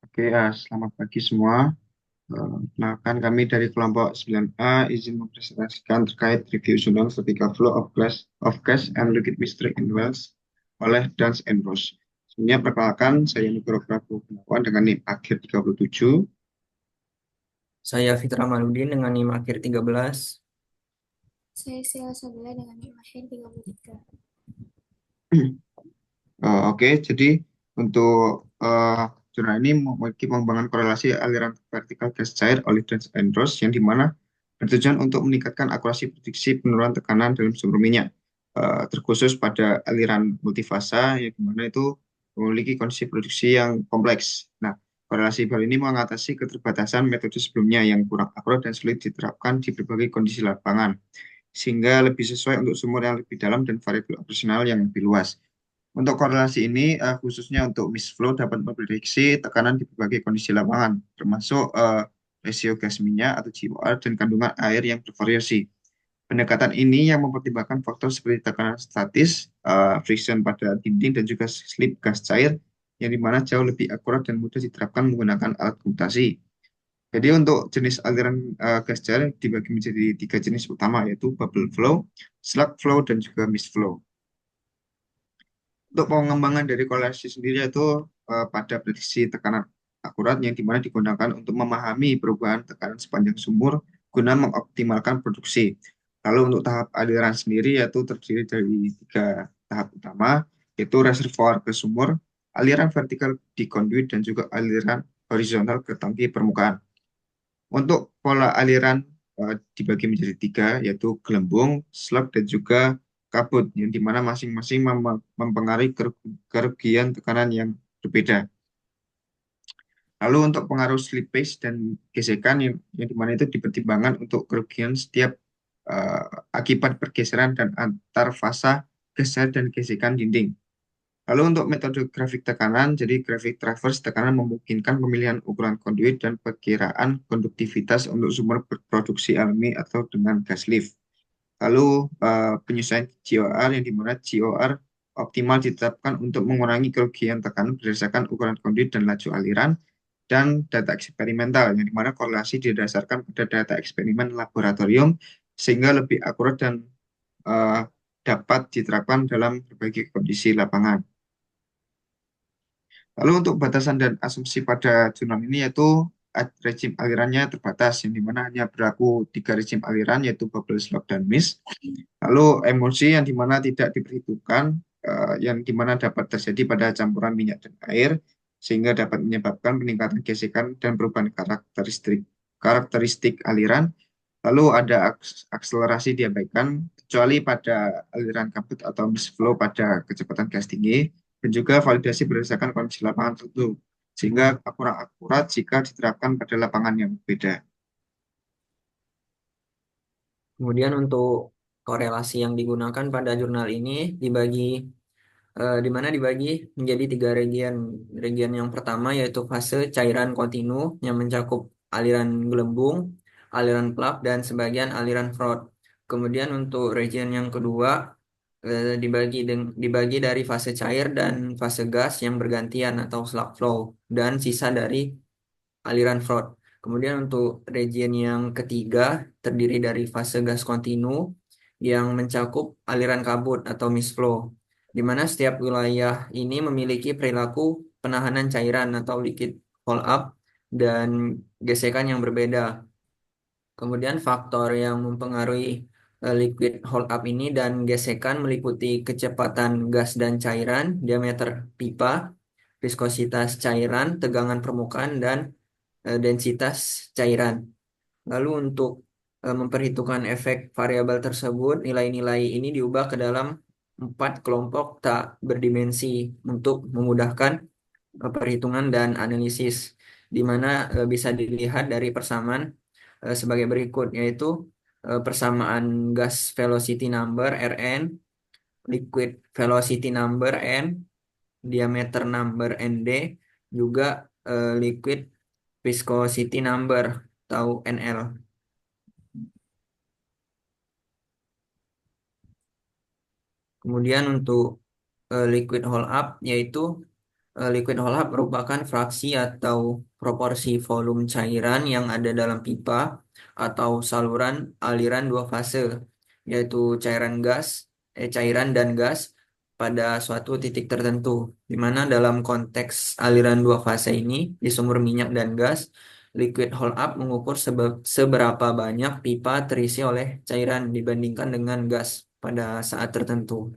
Oke, selamat pagi semua. Kenalkan kami dari kelompok 9A izin mempresentasikan terkait review jurnal ketika flow of gas and liquid mixture in wells oleh Dance and Rose. Sebelumnya perkenalkan, saya Nugroho Prabu Gunawan dengan NIM akhir 37. Saya Fitra Maludin dengan NIM akhir 13. Saya Sheila Sabila dengan NIM akhir 33. Oke, jadi untuk jurnal ini memiliki pengembangan korelasi aliran vertikal gas cair oleh Dance and Rose yang dimana bertujuan untuk meningkatkan akurasi prediksi penurunan tekanan dalam sumber minyak, terkhusus pada aliran multifasa yang dimana itu memiliki kondisi produksi yang kompleks. Nah, korelasi hal ini mengatasi keterbatasan metode sebelumnya yang kurang akurat dan sulit diterapkan di berbagai kondisi lapangan, sehingga lebih sesuai untuk sumur yang lebih dalam dan variabel operasional yang lebih luas. Untuk korelasi ini, khususnya untuk misflow dapat memprediksi tekanan di berbagai kondisi lapangan, termasuk rasio gas minyak atau GOR dan kandungan air yang bervariasi. Pendekatan ini yang mempertimbangkan faktor seperti tekanan statis, friction pada dinding, dan juga slip gas cair, yang dimana jauh lebih akurat dan mudah diterapkan menggunakan alat komputasi. Jadi untuk jenis aliran gas cair dibagi menjadi tiga jenis utama, yaitu bubble flow, slug flow, dan juga mist flow. Untuk pengembangan dari korelasi sendiri itu pada prediksi tekanan akurat yang dimana digunakan untuk memahami perubahan tekanan sepanjang sumur guna mengoptimalkan produksi. Lalu untuk tahap aliran sendiri yaitu terdiri dari tiga tahap utama, yaitu reservoir ke sumur, aliran vertikal di conduit, dan juga aliran horizontal ke tangki permukaan. Untuk pola aliran dibagi menjadi tiga, yaitu gelembung, slug, dan juga kabut, yang dimana masing-masing mempengaruhi kerugian tekanan yang berbeda. Lalu untuk pengaruh slippage dan gesekan yang dimana itu dipertimbangkan untuk kerugian setiap akibat pergeseran dan antar fasa geser dan gesekan dinding. Lalu untuk metode grafik tekanan, jadi grafik traverse tekanan memungkinkan pemilihan ukuran konduit dan perkiraan konduktivitas untuk sumber berproduksi alami atau dengan gas lift. Lalu penyesuaian GOR yang dimana GOR optimal ditetapkan untuk mengurangi kerugian tekanan berdasarkan ukuran konduit dan laju aliran dan data eksperimental yang dimana korelasi didasarkan pada data eksperimen laboratorium sehingga lebih akurat dan eh, dapat diterapkan dalam berbagai kondisi lapangan. Lalu untuk batasan dan asumsi pada jurnal ini yaitu rejim alirannya terbatas, yang dimana hanya berlaku tiga rejim aliran yaitu bubble, slug, dan mist. Lalu emulsi yang dimana tidak diperhitungkan, yang dimana dapat terjadi pada campuran minyak dan air, sehingga dapat menyebabkan peningkatan gesekan dan perubahan karakteristik karakteristik aliran. Lalu ada akselerasi diabaikan, kecuali pada aliran kabut atau mist flow pada kecepatan gas tinggi, dan juga validasi berdasarkan kondisi lapangan tertentu, sehingga kurang akurat jika diterapkan pada lapangan yang berbeda. Kemudian untuk korelasi yang digunakan pada jurnal ini dibagi di mana dibagi menjadi tiga region. Region yang pertama yaitu fase cairan kontinu yang mencakup aliran gelembung, aliran plak, dan sebagian aliran fraud. Kemudian untuk region yang kedua dibagi dari fase cair dan fase gas yang bergantian atau slug flow dan sisa dari aliran fraud. Kemudian untuk region yang ketiga terdiri dari fase gas kontinu yang mencakup aliran kabut atau mist flow, di mana setiap wilayah ini memiliki perilaku penahanan cairan atau liquid hold up dan gesekan yang berbeda. Kemudian faktor yang mempengaruhi liquid hold up ini dan gesekan meliputi kecepatan gas dan cairan, diameter pipa, viskositas cairan, tegangan permukaan, dan densitas cairan. Lalu untuk memperhitungkan efek variabel tersebut, nilai-nilai ini diubah ke dalam 4 kelompok tak berdimensi untuk memudahkan perhitungan dan analisis, di mana bisa dilihat dari persamaan sebagai berikut, yaitu persamaan gas velocity number Rn, liquid velocity number N, diameter number ND, juga liquid viscosity number atau NL. Kemudian untuk liquid hold up yaitu Liquid whole half merupakan fraksi atau proporsi volume cairan yang ada dalam pipa atau saluran aliran dua fase, yaitu cairan dan gas pada suatu titik tertentu, di mana dalam konteks aliran dua fase ini di sumur minyak dan gas, liquid hold up mengukur seberapa banyak pipa terisi oleh cairan dibandingkan dengan gas pada saat tertentu.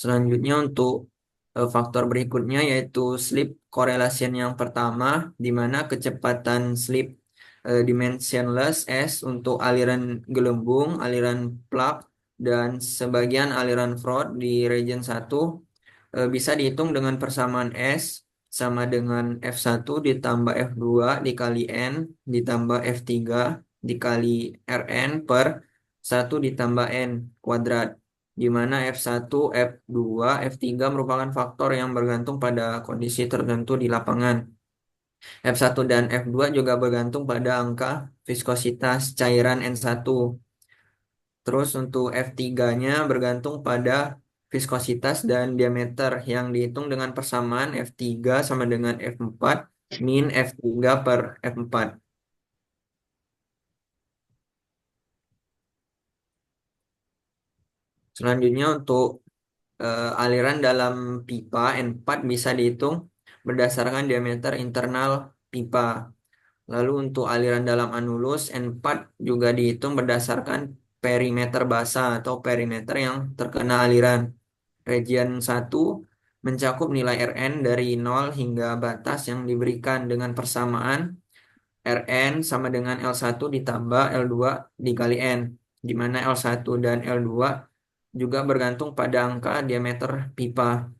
Selanjutnya untuk faktor berikutnya yaitu slip correlation yang pertama, di mana kecepatan slip dimensionless S untuk aliran gelembung, aliran plug, dan sebagian aliran Froude di region 1 bisa dihitung dengan persamaan S sama dengan F1 ditambah F2 dikali N ditambah F3 dikali Rn per 1 ditambah N kuadrat, di mana F1, F2, F3 merupakan faktor yang bergantung pada kondisi tertentu di lapangan. F1 dan F2 juga bergantung pada angka viskositas cairan N1. Terus untuk F3-nya bergantung pada viskositas dan diameter yang dihitung dengan persamaan F3 sama dengan F4 min F3 per F4. Selanjutnya untuk aliran dalam pipa N4 bisa dihitung berdasarkan diameter internal pipa. Lalu untuk aliran dalam anulus N4 juga dihitung berdasarkan perimeter basah atau perimeter yang terkena aliran. Region 1 mencakup nilai Rn dari 0 hingga batas yang diberikan dengan persamaan Rn sama dengan L1 ditambah L2 dikali N, di mana L1 dan L2 juga bergantung pada angka diameter pipa.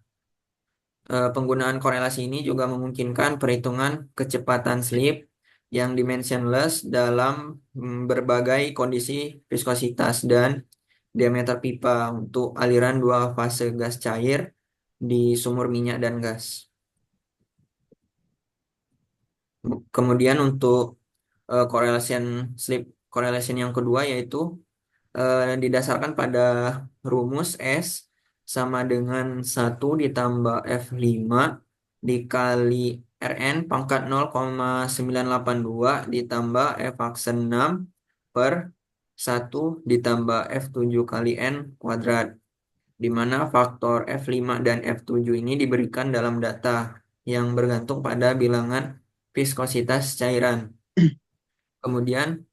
Penggunaan korelasi ini juga memungkinkan perhitungan kecepatan slip yang dimensionless dalam berbagai kondisi viskositas dan diameter pipa untuk aliran dua fase gas cair di sumur minyak dan gas. Kemudian untuk correlation slip correlation yang kedua yaitu didasarkan pada rumus S sama dengan 1 ditambah F5 dikali Rn pangkat 0,982 ditambah F aksen 6 per 1 ditambah F7 kali N kuadrat, di mana faktor F5 dan F7 ini diberikan dalam data yang bergantung pada bilangan viskositas cairan. Kemudian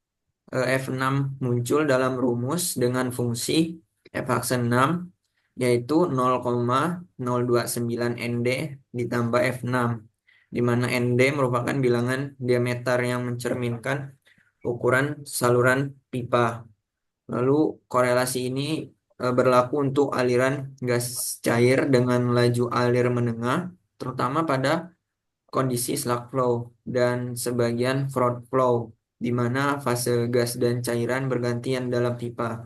F6 muncul dalam rumus dengan fungsi F aksen 6 yaitu 0,029 Nd ditambah F6, di mana Nd merupakan bilangan diameter yang mencerminkan ukuran saluran pipa. Lalu korelasi ini berlaku untuk aliran gas cair dengan laju alir menengah, terutama pada kondisi slug flow dan sebagian Froude flow, di mana fase gas dan cairan bergantian dalam pipa.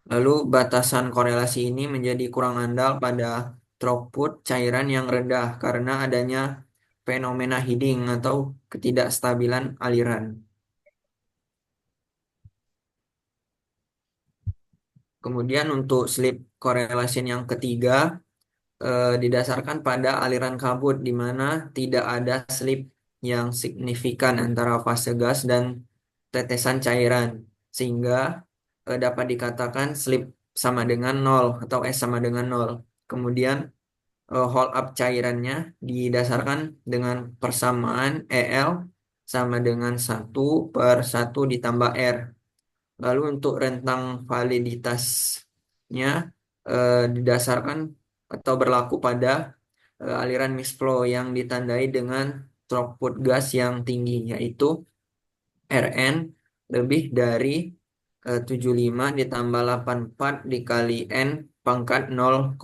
Lalu batasan korelasi ini menjadi kurang andal pada throughput cairan yang rendah karena adanya fenomena heading atau ketidakstabilan aliran. Kemudian untuk slip correlation yang ketiga didasarkan pada aliran kabut, di mana tidak ada slip yang signifikan antara fase gas dan tetesan cairan, sehingga dapat dikatakan slip sama dengan 0 atau S sama dengan 0. Kemudian hold up cairannya didasarkan dengan persamaan EL sama dengan 1 per 1 ditambah R. Lalu untuk rentang validitasnya didasarkan atau berlaku pada aliran mixed flow yang ditandai dengan throughput gas yang tinggi, yaitu Rn lebih dari 75 ditambah 84 dikali N pangkat 0,75.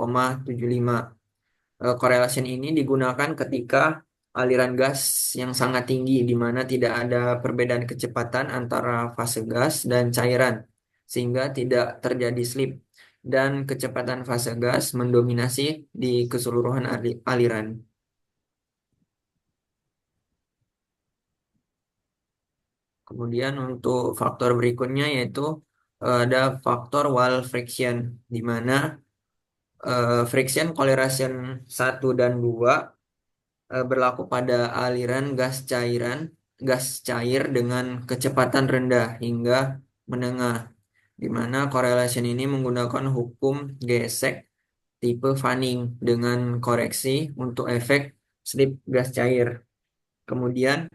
Correlation ini digunakan ketika aliran gas yang sangat tinggi, di mana tidak ada perbedaan kecepatan antara fase gas dan cairan, sehingga tidak terjadi slip, dan kecepatan fase gas mendominasi di keseluruhan aliran. Kemudian untuk faktor berikutnya yaitu ada faktor wall friction, di mana friction correlation 1 dan 2 berlaku pada aliran gas cair dengan kecepatan rendah hingga menengah, di mana correlation ini menggunakan hukum gesek tipe Fanning dengan koreksi untuk efek slip gas cair. Kemudian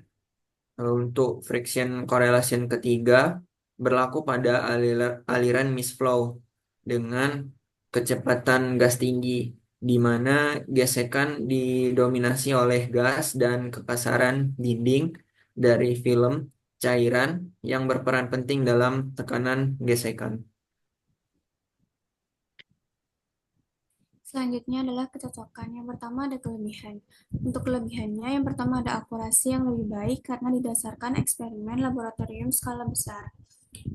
untuk friction correlation ketiga berlaku pada aliran misflow dengan kecepatan gas tinggi, di mana gesekan didominasi oleh gas dan kekasaran dinding dari film cairan yang berperan penting dalam tekanan gesekan. Selanjutnya adalah kecocokan. Yang pertama ada kelebihan. Untuk kelebihannya, yang pertama ada akurasi yang lebih baik karena didasarkan eksperimen laboratorium skala besar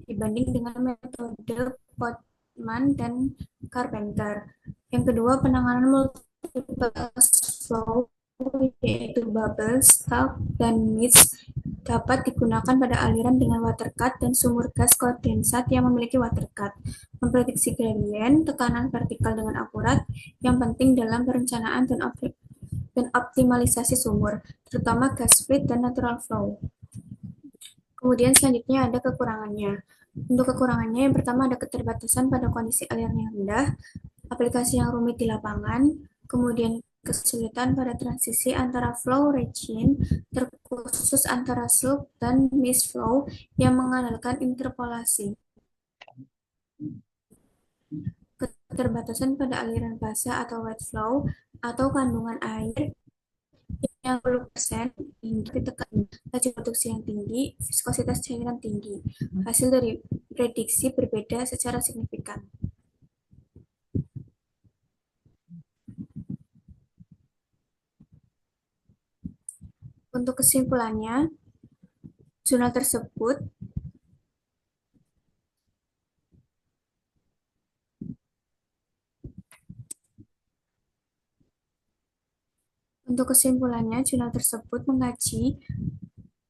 dibanding dengan metode Potman dan Carpenter. Yang kedua, penanganan multiple flow yaitu bubble, stalk, dan mist dapat digunakan pada aliran dengan water cut dan sumur gas kondensat yang memiliki water cut. Memprediksi gradien tekanan vertikal dengan akurat yang penting dalam perencanaan dan optimalisasi sumur, terutama gas fluid dan natural flow. Kemudian selanjutnya ada kekurangannya. Untuk kekurangannya, yang pertama ada keterbatasan pada kondisi aliran yang rendah, aplikasi yang rumit di lapangan, kemudian kesulitan pada transisi antara flow region, terkhusus antara slope dan mist flow yang mengandalkan interpolasi. Keterbatasan pada aliran basah atau wet flow atau kandungan air yang 10% hingga ditekan, laju produksi yang tinggi, viskositas cairan tinggi. Hasil dari prediksi berbeda secara signifikan. Untuk kesimpulannya, jurnal tersebut jurnal tersebut mengkaji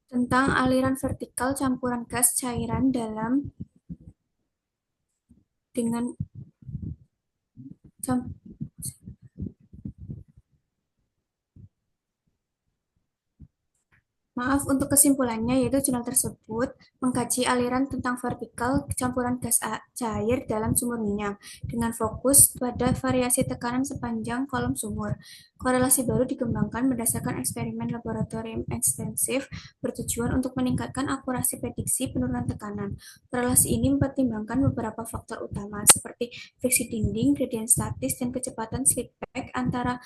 tentang aliran vertikal campuran gas cairan dengan untuk kesimpulannya, yaitu jurnal tersebut mengkaji aliran tentang vertikal campuran gas cair dalam sumur minyak dengan fokus pada variasi tekanan sepanjang kolom sumur. Korelasi baru dikembangkan berdasarkan eksperimen laboratorium ekstensif bertujuan untuk meningkatkan akurasi prediksi penurunan tekanan. Korelasi ini mempertimbangkan beberapa faktor utama seperti friksi dinding, gradien statis, dan kecepatan slip back antara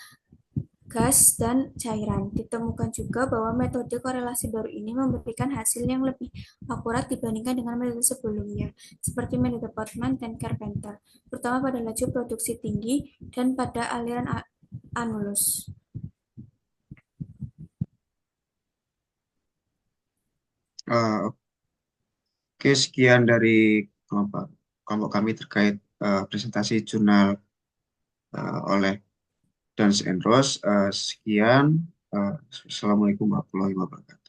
gas dan cairan. Ditemukan juga bahwa metode korelasi baru ini memberikan hasil yang lebih akurat dibandingkan dengan metode sebelumnya, seperti metode Potman dan Carpenter, terutama pada laju produksi tinggi dan pada aliran anulus. Oke, sekian dari kelompok kami terkait presentasi jurnal oleh Dans and Ross. Sekian. Assalamualaikum warahmatullahi wabarakatuh.